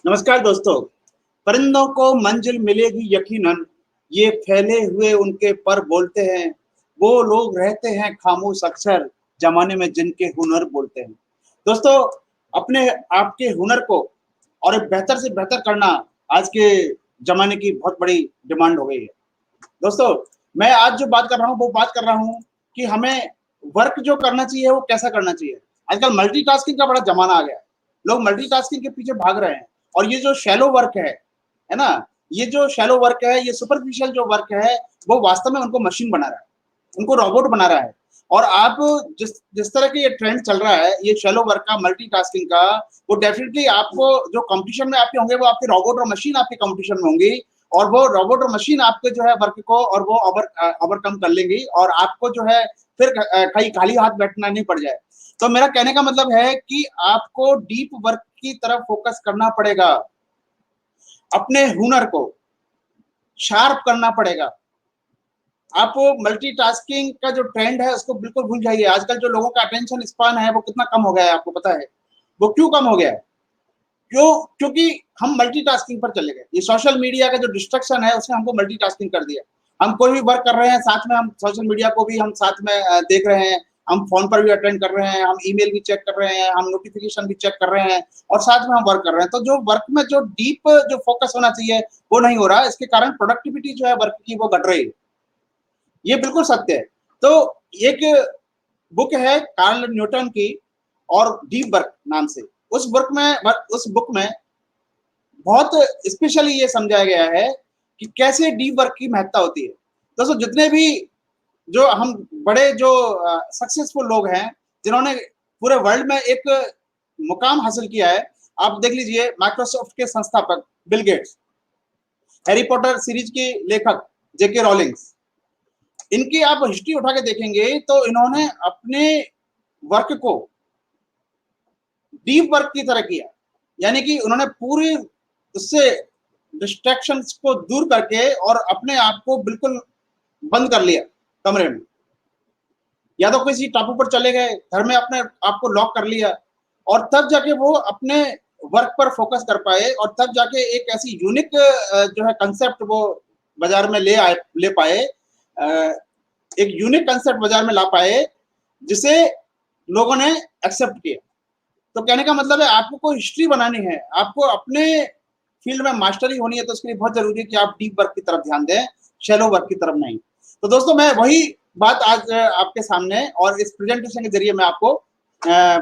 नमस्कार दोस्तों। परिंदों को मंजिल मिलेगी यकीनन, ये फैले हुए उनके पर बोलते हैं। वो लोग रहते हैं खामोश अक्सर, जमाने में जिनके हुनर बोलते हैं। दोस्तों, अपने आपके हुनर को और एक बेहतर से बेहतर करना आज के जमाने की बहुत बड़ी डिमांड हो गई है। दोस्तों, मैं आज जो बात कर रहा हूँ वो बात कर रहा हूँ कि हमें वर्क जो करना चाहिए वो कैसा करना चाहिए। आजकल मल्टीटास्किंग का बड़ा जमाना आ गया है। लोग मल्टीटास्किंग के पीछे भाग रहे हैं और ये जो शैलो वर्क है ना? ये जो शैलो वर्क है, ये सुपरफिशियल जो वर्क है, वो वास्तव में उनको मशीन बना रहा है, उनको रोबोट बना रहा है। और आप जिस जिस तरह के ये ट्रेंड चल रहा है, ये शैलो वर्क का, मल्टीटास्किंग का, वो डेफिनिटली आपको जो कॉम्पिटिशन में आपके होंगे, वो आपके रोबोट और मशीन आपके कॉम्पिटिशन में होंगी। और वो रोबोट और मशीन आपके जो है वर्क को और वो ओवरकम कर लेंगी और आपको जो है फिर कहीं खाली हाथ बैठना नहीं पड़ जाए। तो मेरा कहने का मतलब है कि आपको डीप वर्क की तरफ फोकस करना पड़ेगा, अपने हुनर को शार्प करना पड़ेगा। आप मल्टीटास्किंग का जो ट्रेंड है उसको बिल्कुल भूल जाइए। आजकल जो लोगों का अटेंशन स्पान है वो कितना कम हो गया है, आपको पता है? वो क्यों कम हो गया है? क्यों? क्योंकि हम मल्टीटास्किंग पर चले गए। ये सोशल मीडिया का जो डिस्ट्रक्शन है उसने हमको मल्टीटास्किंग कर दिया। हम कोई भी वर्क कर रहे हैं, साथ में हम सोशल मीडिया को भी हम साथ में देख रहे हैं, हम फोन पर भी अटेंड कर रहे हैं, हम ईमेल भी चेक कर रहे हैं, हम नोटिफिकेशन भी चेक कर रहे हैं और साथ में हम वर्क कर रहे हैं। तो जो वर्क में जो डीप जो फोकस होना चाहिए वो नहीं हो रहा। इसके कारण प्रोडक्टिविटी जो है वर्क की वो घट रही है। ये बिल्कुल सत्य है। तो एक बुक है कार्ल न्यूटन की और डीप वर्क नाम से। उस बुक में बहुत स्पेशली ये समझाया गया है कि कैसे डीप वर्क की महत्ता होती है। दोस्तों, जितने भी जो हम बड़े जो सक्सेसफुल लोग हैं, जिन्होंने पूरे वर्ल्ड में एक मुकाम हासिल किया है, आप देख लीजिए माइक्रोसॉफ्ट के संस्थापक Bill Gates, Harry Potter series के लेखक जेके रॉलिंग्स, इनकी आप हिस्ट्री उठा के देखेंगे तो इन्होंने अपने वर्क को डीप वर्क की तरह किया। यानी कि उन्होंने पूरी उससे डिस्ट्रैक्शंस को दूर करके और अपने आप को बिल्कुल बंद कर लिया कमरे में, या तो किसी टापू पर चले गए, घर में अपने आप को लॉक कर लिया और तब जाके वो अपने वर्क पर फोकस कर पाए और तब जाके एक ऐसी यूनिक जो है कंसेप्ट वो बाजार में ले पाए, एक यूनिक कंसेप्ट बाजार में ला पाए जिसे लोगों ने एक्सेप्ट किया। तो कहने का मतलब है आपको कोई हिस्ट्री बनानी है, आपको अपने फील्ड में मास्टरी होनी है, तो उसके लिए बहुत जरूरी है कि आप डीप वर्क की तरफ ध्यान दें, शैलो वर्क की तरफ नहीं। तो दोस्तों, मैं वही बात आज आपके सामने और इस प्रेजेंटेशन के जरिए मैं आपको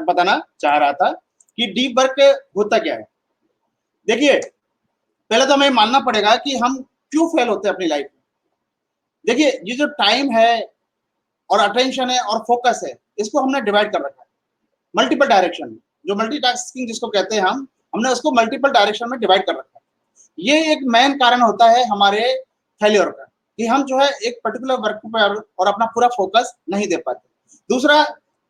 बताना चाह रहा था कि डीप वर्क होता क्या है। देखिए, पहले तो हमें मानना पड़ेगा कि हम क्यों फेल होते हैं अपनी लाइफ में। देखिए, ये जो टाइम है और अटेंशन है और फोकस है, इसको हमने डिवाइड कर रखा है मल्टीपल डायरेक्शन में। जो मल्टीटास्किंग जिसको कहते हैं हम, हमने उसको मल्टीपल डायरेक्शन में डिवाइड कर रखा है। ये एक मेन कारण होता है हमारे फेल्योर का, कि हम जो है एक पर्टिकुलर वर्क पर और अपना पूरा फोकस नहीं दे पाते। दूसरा,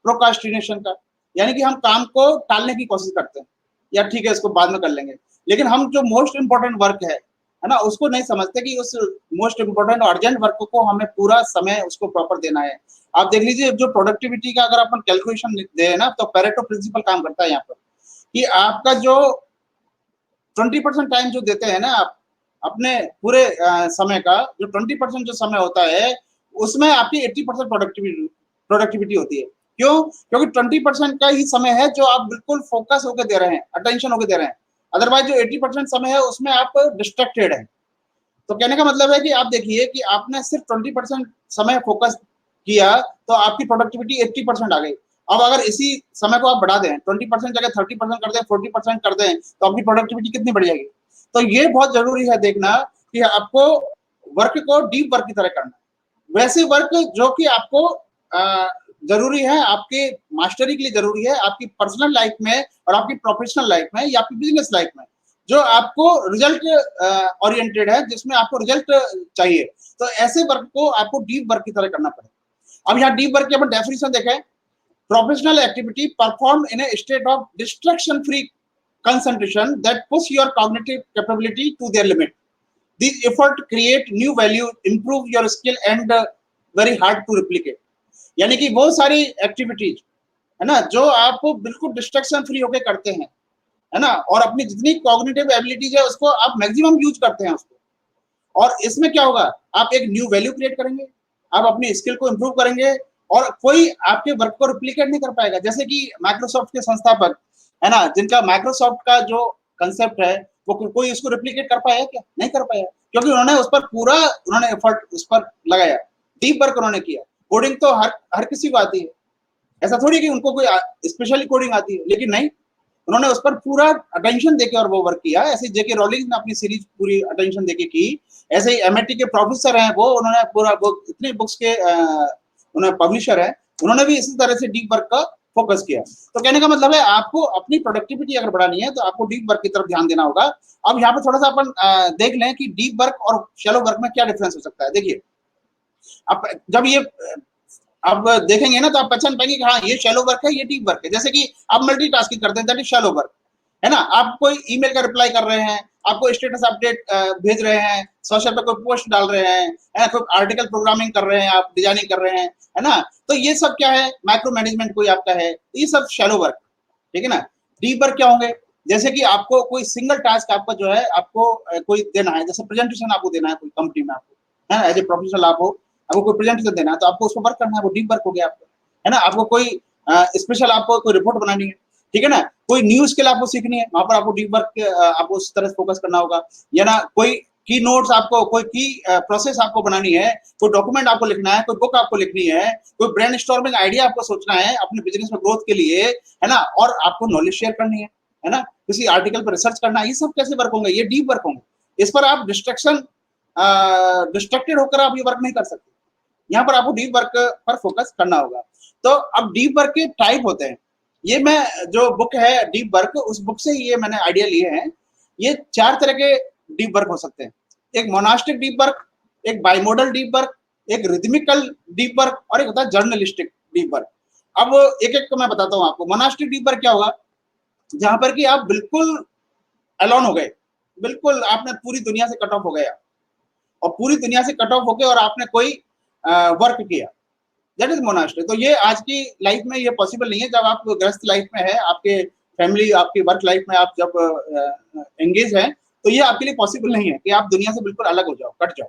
प्रोकास्टिनेशन का, यानी कि हम काम को टालने की कोशिश करते हैं, या ठीक है इसको बाद में कर लेंगे। लेकिन हम जो मोस्ट इंपॉर्टेंट वर्क है ना, उसको नहीं समझते कि उस मोस्ट इंपॉर्टेंट और अर्जेंट वर्क को हमें पूरा समय उसको प्रॉपर देना है। आप देख लीजिए, जो प्रोडक्टिविटी का अगर अपन कैलकुलेशन दे ना, तो पेरेटो प्रिंसिपल काम करता है यहाँ पर, कि आपका जो 20% टाइम जो देते हैं ना आप अपने पूरे समय का, जो 20% जो समय होता है उसमें आपकी 80% प्रोडक्टिविटी होती है। क्यों? क्योंकि 20% का ही समय है जो आप बिल्कुल फोकस होकर दे रहे हैं, अटेंशन होकर दे रहे हैं। अदरवाइज जो 80% समय है उसमें आप डिस्ट्रैक्टेड है। तो कहने का मतलब है कि आप देखिए कि आपने सिर्फ 20% समय फोकस किया तो आपकी प्रोडक्टिविटी 80% आ गई। अब अगर इसी समय को आप बढ़ा दें, 20% जगह 30% कर दें, 40% कर दें, तो आपकी प्रोडक्टिविटी कितनी बढ़ जाएगी। तो ये बहुत जरूरी है देखना कि आपको वर्क को डीप वर्क की तरह करना है। वैसे वर्क जो कि आपको जरूरी है, आपके मास्टरी के लिए जरूरी है, आपकी पर्सनल लाइफ में और आपकी प्रोफेशनल लाइफ में या आपकी बिजनेस लाइफ में, जो आपको रिजल्ट ओरिएंटेड है, जिसमें आपको रिजल्ट चाहिए। तो ऐसे वर्क को आपको डीप वर्क की तरह करना पड़ेगा। अब यहाँ डीप वर्क की अपन डेफिनेशन देखें, professional activity perform in A state of distraction free concentration that push your cognitive capability to their limit. These effort create new value, improve your skill and very hard to replicate. यानी कि वो सारी activities है ना जो आप बिल्कुल distraction free होके करते हैं, है ना, और अपनी जितनी कॉग्निटिव एबिलिटीज है उसको आप मैक्सिमम यूज करते हैं उसको। और इसमें क्या होगा, आप एक न्यू वैल्यू क्रिएट करेंगे, आप अपनी स्किल को इंप्रूव करेंगे, और कोई आपके वर्क को रिप्लिकेट नहीं कर पाएगा। जैसे कि माइक्रोसॉफ्ट के संस्थापक है ना, जिनका माइक्रोसॉफ्ट का जो कंसेप्ट है वो कोई उसको रिप्लिकेट कर पाया क्या? नहीं कर पाया, क्योंकि उन्होंने उस पर पूरा उन्होंने एफर्ट उस पर लगाया, डीप वर्क उन्होंने किया। कोडिंग तो हर हर किसी को आती है, ऐसा थोड़ी कि उनको कोई स्पेशली कोडिंग आती है, लेकिन नहीं, उन्होंने उस पर पूरा अटेंशन देके और वो वर्क किया। ऐसे जेके रॉलिंग ने अपनी सीरीज पूरी अटेंशन देके की, ऐसे ही एमआईटी के प्रोफेसर हैं वो, उन्होंने पूरा वो इतने बुक्स के उन्होंने पब्लिशर है, उन्होंने भी इसी तरह से डीप वर्क का फोकस किया। तो कहने का मतलब है आपको अपनी प्रोडक्टिविटी अगर बढ़ानी है तो आपको डीप वर्क की तरफ ध्यान देना होगा। अब यहाँ पर थोड़ा सा अपन देख लें कि डीप वर्क और शैलो वर्क में क्या डिफरेंस हो सकता है। देखिए, अब जब ये अब देखेंगे ना तो आप पहचान पाएंगे कि हाँ ये शैलो वर्क है, ये डीप वर्क है। जैसे कि आप मल्टीटास्किंग करते हैं, दैट इज शैलो वर्क, है ना। आप कोई ईमेल का रिप्लाई कर रहे हैं, आपको स्टेटस अपडेट भेज रहे हैं, सोशल पे कोई पोस्ट डाल रहे हैं, है ना, कोई आर्टिकल प्रोग्रामिंग कर रहे हैं, आप डिजाइनिंग कर रहे हैं, है ना। तो ये सब क्या है, माइक्रो मैनेजमेंट कोई आपका है, ये सब शैलो वर्क, ठीक है ना। डीप वर्क क्या होंगे, जैसे कि आपको कोई सिंगल टास्क आपका जो है आपको कोई देना है, जैसे प्रेजेंटेशन आपको देना है कोई कंपनी में, आपको है ना, एज ए प्रोफेशनल आप हो, आपको कोई प्रेजेंटेशन देना है तो आपको उसको वर्क करना है, वो डीप वर्क हो गया आपका, है ना। आपको कोई स्पेशल आपको कोई रिपोर्ट बनानी है, ठीक है ना, कोई न्यू स्किल आपको सीखनी है, वहां पर आपको डीप वर्क आपको उस तरह से फोकस करना होगा, या ना कोई की नोट्स आपको, कोई की प्रोसेस आपको बनानी है, कोई डॉक्यूमेंट आपको लिखना है, कोई बुक आपको लिखनी है, कोई ब्रेनस्टॉर्मिंग आइडिया आपको सोचना है अपने बिजनेस में ग्रोथ के लिए, है ना, और आपको नॉलेज शेयर करनी है ना, किसी आर्टिकल पर रिसर्च करना है, ये सब कैसे वर्क होंगे, ये डीप वर्क होंगे। इस पर आप डिस्ट्रक्टेड होकर आप ये वर्क नहीं कर सकते, यहाँ पर आपको डीप वर्क पर फोकस करना होगा। तो अब डीप वर्क के टाइप होते हैं, ये मैं जो बुक है डीप वर्क, उस बुक से ये मैंने आइडिया लिए हैं। ये 4 तरह के डीप वर्क हो सकते हैं, एक मोनास्टिक डीप वर्क, एक बाइमोडल डीप वर्क, एक रिदमिकल डीप वर्क, और एक होता है जर्नलिस्टिक डीप वर्क। अब एक एक को मैं बताता हूँ आपको। मोनास्टिक डीप वर्क क्या होगा, जहां पर कि आप बिल्कुल अलोन हो गए, बिल्कुल आपने पूरी दुनिया से कट ऑफ हो गया, और पूरी दुनिया से कट ऑफ होके और आपने कोई वर्क किया, दैट इज मोनास्ट्री। तो ये आज की लाइफ में ये पॉसिबल नहीं है, जब आप ग्रस्त लाइफ में है, आपके फैमिली आपकी वर्क लाइफ में आप जब एंगेज हैं, तो ये आपके लिए पॉसिबल नहीं है कि आप दुनिया से बिल्कुल अलग हो जाओ, कट जाओ।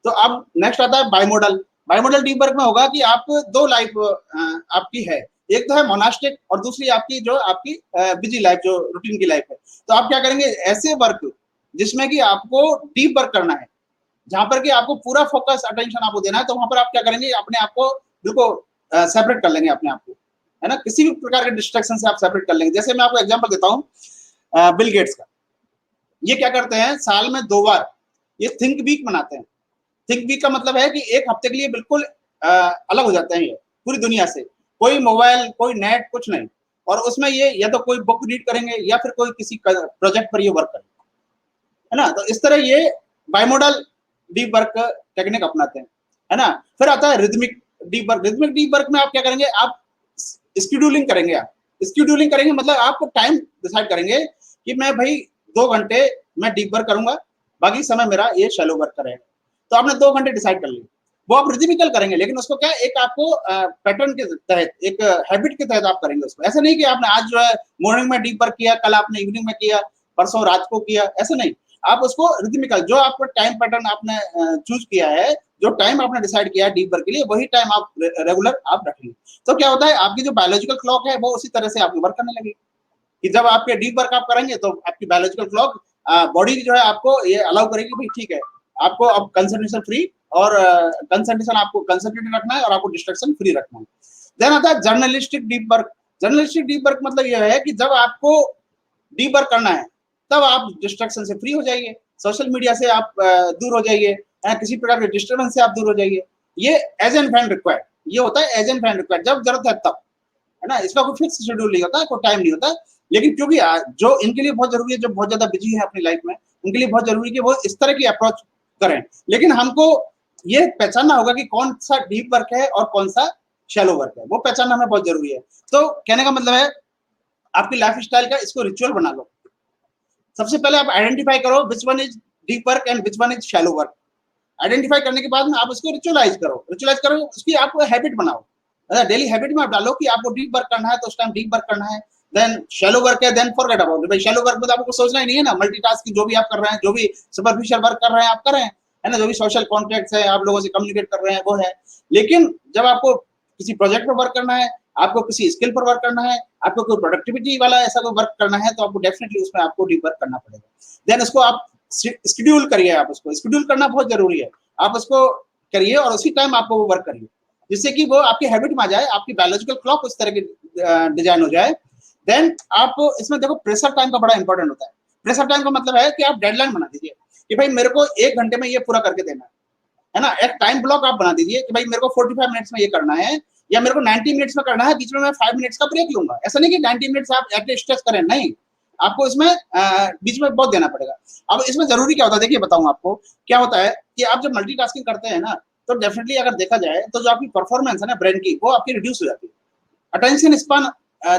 तो अब नेक्स्ट आता है बाइमोडल। बाइमोडल डीप वर्क में होगा कि आप दो लाइफ आपकी है, एक तो है मोनास्टिक और दूसरी आपकी जो आपकी बिजी लाइफ, जो रूटीन की लाइफ है। तो आप क्या करेंगे, ऐसे वर्क जिसमें कि आपको डीप वर्क करना है, जहां पर कि आपको पूरा फोकस अटेंशन आपको देना है, तो वहां पर आप क्या करेंगे, अपने आप को बिल्कुल सेपरेट कर लेंगे अपने आप को, है ना, किसी भी प्रकार के डिस्ट्रैक्शन से आप सेपरेट कर लेंगे। जैसे मैं आपको एग्जांपल देता हूँ बिल गेट्स का। ये क्या करते हैं, साल में 2 बार ये थिंक वीक मनाते हैं। थिंक वीक का मतलब है कि एक हफ्ते के लिए बिल्कुल अलग हो जाते हैं ये पूरी दुनिया से, कोई मोबाइल, कोई नेट, कुछ नहीं। और उसमें ये या तो कोई बुक रीड करेंगे या फिर कोई किसी प्रोजेक्ट पर ये वर्क करेंगे, है ना। तो इस तरह ये बाइमोडल डीप वर्क टेक्निक अपनाते हैं, है ना। फिर आता है rhythmic deep work. Rhythmic deep work में आप क्या करेंगे, आप स्केड्यूलिंग करेंगे। आप स्केड्यूलिंग करेंगे मतलब आप टाइम डिसाइड करेंगे कि मैं भाई 2 घंटे मैं डीप वर्क करूंगा, बाकी समय मेरा ये शैलो वर्क करेगा। तो आपने 2 घंटे डिसाइड कर लिए, वो आप रिदमिकल करेंगे, लेकिन उसको क्या एक आपको पैटर्न के तहत, एक हैबिट के तहत आप करेंगे उसको। ऐसा नहीं कि आपने आज जो है मॉर्निंग में डीप वर्क किया, कल आपने इवनिंग में किया, परसों रात को किया, ऐसा नहीं। आप उसको रिदमिकल, जो आपका टाइम पैटर्न आपने चूज किया है, जो टाइम आपने डिसाइड किया है डीप वर्क के लिए, वही टाइम आप रेगुलर आप रखेंगे। तो क्या होता है, आपकी जो बायोलॉजिकल क्लॉक है वो उसी तरह से आपकी वर्क करने लगेगी, कि जब आपके डीप वर्क आप करेंगे तो आपकी बायोलॉजिकल क्लॉक, बॉडी जो है आपको ये अलाउ करेगी, भाई ठीक है, आपको अब कंसंट्रेशन फ्री और कंसंट्रेशन आपको कंसंट्रेटेड रखना है और आपको डिस्ट्रैक्शन फ्री रखना है। देन आता है journalistic deep work. Journalistic deep work मतलब यह है कि जब आपको डीप वर्क करना है तब आप डिस्ट्रैक्शन से फ्री हो जाइए, सोशल मीडिया से आप दूर हो जाइए, किसी प्रकार के डिस्टर्बेंस से आप दूर हो जाइए। ये एज एंड व्हेन रिक्वायर्ड, ये होता है एज एंड व्हेन रिक्वायर्ड, जब जरूरत है तब, है ना। इसका कोई फिक्स शेड्यूल नहीं होता, कोई टाइम नहीं होता। लेकिन क्योंकि जो इनके लिए बहुत जरूरी है, जो बहुत ज्यादा बिजी है अपनी लाइफ में, उनके लिए बहुत जरूरी है कि वो इस तरह की अप्रोच करें। लेकिन हमको ये पहचानना होगा कि कौन सा डीप वर्क है और कौन सा शैलो वर्क है, वो पहचानना हमें बहुत जरूरी है। तो कहने का मतलब है, आपकी लाइफ स्टाइल का इसको रिचुअल बना लो। सबसे पहले आप आइडेंटिफाई करो which one is deep work and which one is shallow work. Identify करने के बाद में आप उसको रिचुअलाइज करो, उसकी आप हैबिट बनाओ, डेली हैबिट में आप डालो कि आपको डीप वर्क करना है तो उस टाइम डीप वर्क करना है, देन शैलो वर्क है, देन फॉरगेट अबाउट इट। भाई शैलो वर्क में तो आपको सोचना ही नहीं है ना, मल्टीटास्किंग जो भी आप कर रहे हैं, जो भी सुपरफिशियल वर्क कर रहे हैं आप कर रहे हैं, है ना, जो भी सोशल कॉन्टैक्ट्स है, आप लोगों से कम्युनिकेट कर रहे हैं वो है। लेकिन जब आपको किसी प्रोजेक्ट पर वर्क करना है, आपको किसी स्किल पर वर्क करना है, आपको कोई प्रोडक्टिविटी वाला ऐसा कोई वर्क करना है, तो आपको डेफिनेटली उसमें आपको डीप वर्क करना पड़ेगा। देन उसको आप शेड्यूल करिए, आप उसको शेड्यूल करना बहुत जरूरी है। आप उसको करिए और उसी टाइम आपको वो वर्क करिए, जिससे कि वो आपकी हैबिट में आ जाए, आपकी बायोलॉजिकल क्लॉक उस तरह की डिजाइन हो जाए। देन आप इसमें देखो प्रेशर टाइम का बड़ा इंपॉर्टेंट होता है। प्रेशर टाइम का मतलब है कि आप डेडलाइन बना दीजिए कि भाई मेरे को 1 घंटे में ये पूरा करके देना है ना। एक टाइम ब्लॉक आप बना दीजिए कि भाई मेरे को 45 मिनट्स में ये करना है, या मेरे को 90 मिनट्स में करना है, बीच में मैं 5 मिनट्स का ब्रेक लूंगा। ऐसा नहीं कि 90 मिनट्स आप एक्टिव स्ट्रेस करें, नहीं, आपको इसमें बीच में बहुत देना पड़ेगा। अब इसमें जरूरी क्या होता है, देखिए बताऊं आपको क्या होता है कि आप जब मल्टीटास्किंग करते हैं ना, तो डेफिनेटली अगर देखा जाए तो जो आपकी परफॉर्मेंस है ना ब्रेन की, वो आपकी रिड्यूस हो जाती है। अटेंशन स्पान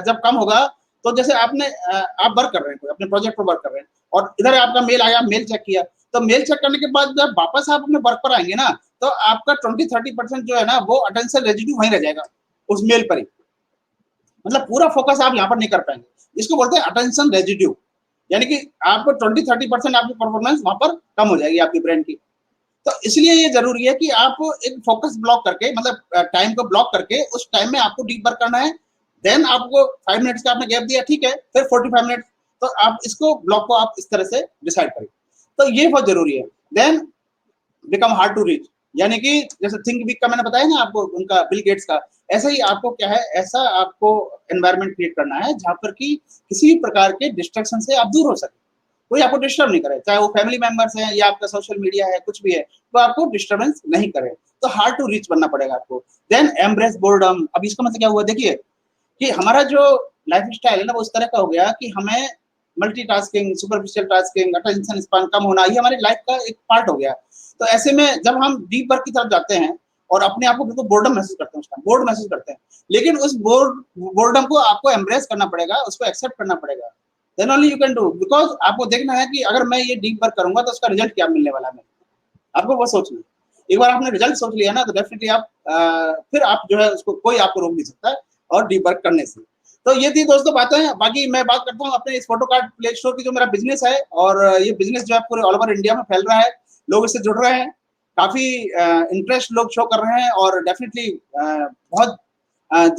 जब कम होगा, तो जैसे आप वर्क कर रहे हैं, अपने प्रोजेक्ट पर वर्क कर रहे हैं, और इधर आपका मेल आया, मेल चेक किया, तो मेल चेक करने के बाद जब वापस आप अपने वर्क पर आएंगे ना, तो आपका 20-30% जो है ना, वो अटेंशन रेजिड्यू वहीं रह जाएगा उस मेल पर ही। मतलब पूरा फोकस आप यहाँ पर नहीं कर पाएंगे। इसको बोलते हैं अटेंशन रेजिड्यू, यानी कि आपको 20-30% आपकी परफॉर्मेंस वहां पर कम हो जाएगी आपकी ब्रेन की। तो इसलिए ये जरूरी है कि आप एक फोकस ब्लॉक करके, मतलब टाइम को ब्लॉक करके, उस टाइम में आपको डीप वर्क करना है। देन आपको 5 मिनट्स का आपने गैप दिया, ठीक है, फिर 45 मिनट, तो आप इसको ब्लॉक को आप इस तरह से डिसाइड करें। तो ये बहुत जरूरी है। Then become hard to reach, यानी कि जैसे थिंक बिग का मैंने बताया ना आपको, उनका बिल गेट्स का, ऐसा ही आपको क्या है, ऐसा आपको एनवायरनमेंट क्रिएट करना है जहां पर कि किसी भी प्रकार के डिस्ट्रक्शन से आप दूर हो सके, कोई आपको डिस्टर्ब नहीं करे, चाहे वो फैमिली मेंबर्स हैं या आपका सोशल मीडिया है, कुछ भी है, तो आपको डिस्टर्बेंस नहीं करे। तो हार्ड टू रीच बनना पड़ेगा आपको। Then embrace boredom. अब इसका मतलब क्या हुआ, देखिए कि हमारा जो लाइफ स्टाइल है ना, वो उस तरह का हो गया कि हमें multitasking, superficial tasking, attention span कम होना, ये हमारी लाइफ का एक पार्ट हो गया। तो ऐसे में जब हम डीप वर्क की तरफ जाते हैं और अपने आप को बिल्कुल बोर्डम महसूस करते हैं, उसका बोर्ड महसूस करते हैं, लेकिन उस बोर्डम को आपको एम्ब्रेस करना पड़ेगा, उसको एक्सेप्ट करना पड़ेगा। Then only you can do, because आपको देखना है कि अगर मैं ये डीप वर्क करूंगा तो उसका रिजल्ट क्या मिलने वाला है, आपको वो सोचना है। एक बार आपने रिजल्ट सोच लिया ना, तो डेफिनेटली आप फिर आप जो है उसको कोई आपको रोक नहीं सकता और डीप वर्क करने से। तो ये थी दोस्तों बातें। बाकी मैं बात करता हूँ अपने इस फोटो कार्ड प्ले स्टोर की, जो मेरा बिजनेस है, और ये बिजनेस जो है पूरे ऑल ओवर इंडिया में फैल रहा है, लोग इससे जुड़ रहे हैं, काफी इंटरेस्ट लोग शो कर रहे हैं, और डेफिनेटली बहुत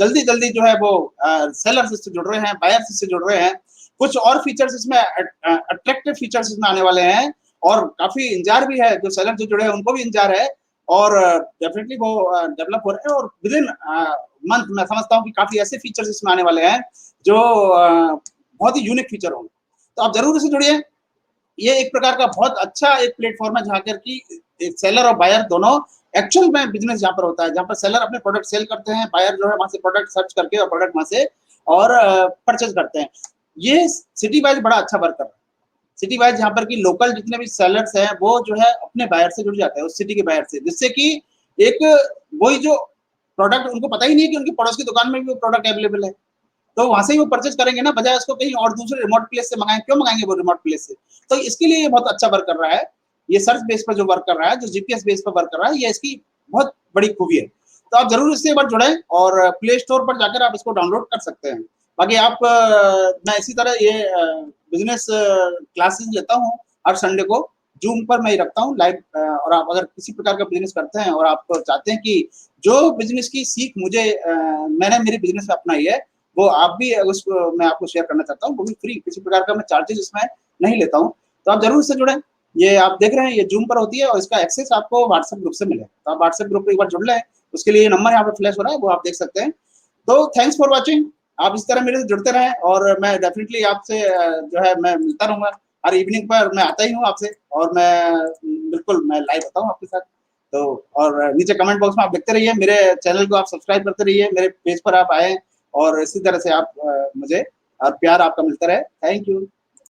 जल्दी जल्दी जो है वो सेलर्स इससे जुड़ रहे हैं, बायर्स इससे जुड़ रहे हैं। कुछ और फीचर्स इसमें, अट्रैक्टिव फीचर्स इसमें आने वाले हैं, और काफी इंतजार भी है, जो सेलर जो जुड़े हैं उनको भी इंतजार है, और डेफिनेटली वो डेवलप हो रहे हैं, और विद इन मंथ मैं समझता हूँ कि काफी ऐसे फीचर्स इसमें आने वाले हैं जो बहुत ही यूनिक फीचर होंगे। तो आप जरूर इसे जुड़िए। ये एक प्रकार का बहुत अच्छा एक प्लेटफॉर्म है जहाँ कर की सेलर और बायर दोनों एक्चुअल में बिजनेस जहाँ पर होता है, जहाँ पर सेलर अपने प्रोडक्ट सेल करते हैं, बायर जो है वहां से प्रोडक्ट सर्च करके और प्रोडक्ट वहां से और परचेज करते हैं। ये सिटी वाइज बड़ा अच्छा वर्क कर रहा है। सिटी वाइज जहाँ पर कि लोकल जितने भी सेलर्स हैं वो जो है अपने बायर से जुड़ जाते हैं, उस सिटी के बायर से, जिससे कि एक वही जो प्रोडक्ट उनको पता ही नहीं है कि उनकी पड़ोस की दुकान में भी वो प्रोडक्ट अवेलेबल है, तो वहां से ही वो परचेज करेंगे ना, बजाय उसको कहीं और दूसरे रिमोट प्लेस से मंगाएंगे। क्यों मंगाएंगे वो रिमोट प्लेस से? तो इसके लिए ये बहुत अच्छा वर्क कर रहा है। ये सर्च बेस पर जो वर्क कर रहा है, जो जीपीएस बेस पर वर्क कर रहा है, ये इसकी बहुत बड़ी खूबी है। तो आप जरूर इससे एक बार जुड़े, और प्ले स्टोर पर जाकर आप इसको डाउनलोड कर सकते हैं। बाकी आप मैं इसी तरह ये बिजनेस क्लासेस लेता हूँ हर संडे को, जूम पर मैं ही रखता हूँ लाइव। और आप अगर किसी प्रकार का बिजनेस करते हैं और आप चाहते हैं कि जो बिजनेस की सीख मुझे मैंने मेरे बिजनेस में अपनाई है, वो आप भी उसको मैं आपको शेयर करना चाहता हूँ, वो भी फ्री, किसी प्रकार का मैं चार्जेस इसमें नहीं लेता हूँ। तो आप जरूर इससे जुड़े। ये आप देख रहे हैं ये जूम पर होती है, और इसका एक्सेस आपको व्हाट्सएप ग्रुप से मिले, तो आप व्हाट्सएप ग्रुप पर एक बार जुड़ लें। उसके लिए नंबर यहाँ पे फ्लैश हो रहा है, वो आप देख सकते हैं। तो थैंक्स फॉर वॉचिंग। आप इस तरह मेरे से जुड़ते रहें, और मैं डेफिनेटली आपसे जो है मैं मिलता रहूंगा। हर इवनिंग पर मैं आता ही हूँ आपसे, और मैं बिल्कुल मैं लाइव होता हूँ आपके साथ। तो और नीचे कमेंट बॉक्स में आप लिखते रहिए, मेरे चैनल को आप सब्सक्राइब करते रहिए, मेरे पेज पर आप आए, और इसी तरह से आप मुझे प्यार आपका मिलता रहे। Thank you.